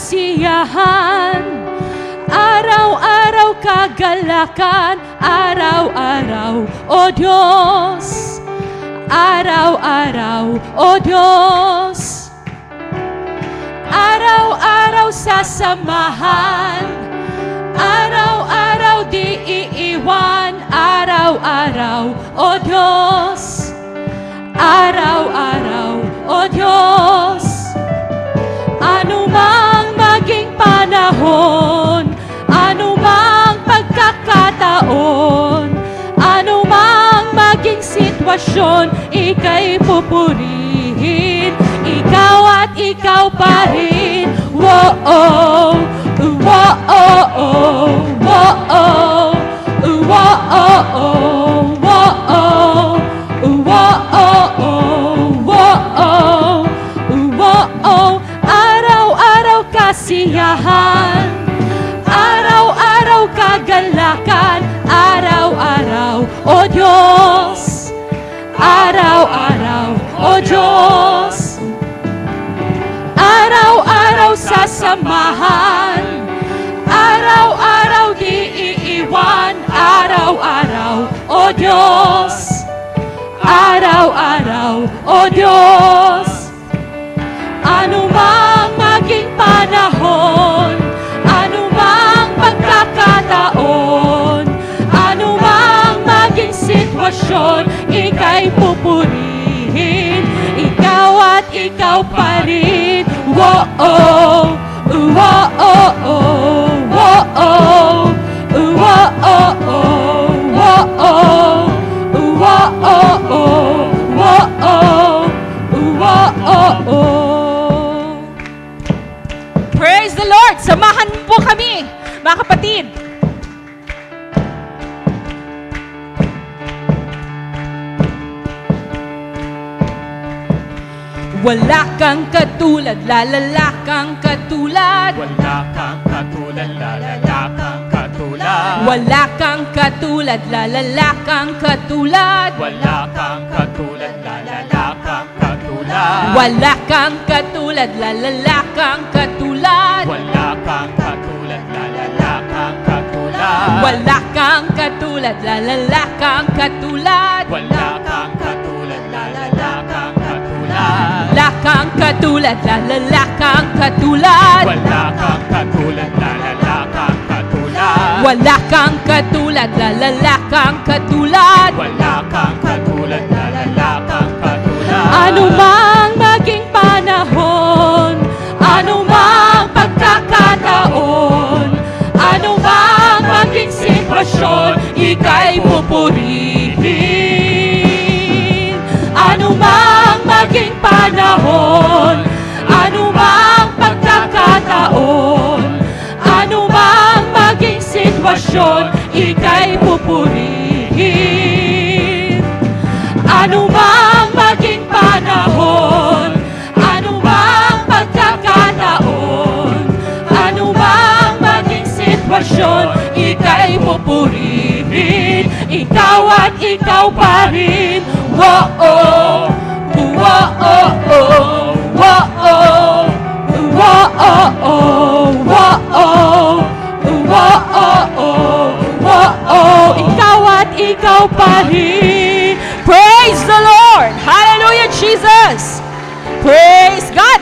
kasiyahan, araw-araw kagalakan, araw-araw, O Diyos, araw-araw, O Diyos. Araw-araw sasamahan, araw-araw di iiwan, araw-araw, O Diyos, araw-araw, O Diyos. Anumang maging panahon, anumang pagkakataon, anumang maging sitwasyon, ika'y pupurihin, ikaw at ikaw pa rin. Wo-oh, wo-oh-oh, wo-oh, wo-oh-oh, wo-oh, wo-oh-oh, wo-oh, wo-oh. Araw-araw kasiyahan, araw-araw kagalakan, araw-araw, O Diyos, araw-araw, O Diyos. Araw-araw sasamahan, araw-araw di iiwan, araw-araw, O Diyos, araw-araw, O Diyos. Anumang maging panahon, anumang pagkakataon, anumang maging sitwasyon, ika'y pupurihin, ikaw at ikaw pa rin. Wo-oh, wo-oh-oh, wo-oh, wo-oh-oh, wo-oh, wo-oh-oh, wo-oh, wo-oh-oh. Praise the Lord! Samahan po kami, mga kapatid. Wala kang katulad, lalala kang katulad. Wala kang katulad, lalala kang katulad. Wala kang katulad, lalala kang katulad. Wala kang katulad, lalala kang katulad. Wala kang katulad, lalala kang katulad. Wala kang katulad, lalala kang katulad. Wala kang katulad, lalala kang katulad. Wala kang katulad, lalala kang katulad. Wala kang katulad, lalala kang katulad. Wala kang katulad, lalala kang katulad. Wala kang katulad, lalala kang katulad. Wala kang katulad, lalala kang katulad. Anumang maging panahon, anumang pagkakataon, anumang maging sitwasyon, ika'y pupurihin. Anumang maging panahon, anumang pagkakataon, anumang maging sitwasyon, ika'y pupurihin. Anumang maging panahon, anumang pagkakataon, anumang maging sitwasyon, ika'y pupurihin, ikaw at ikaw pa rin. Wo-oh, wo-oh-oh, wo-oh, wo-oh-oh, wo-oh, wo-oh-oh, wo-oh, ikaw at ikaw pa rin. Praise the Lord! Hallelujah, Jesus! Praise God!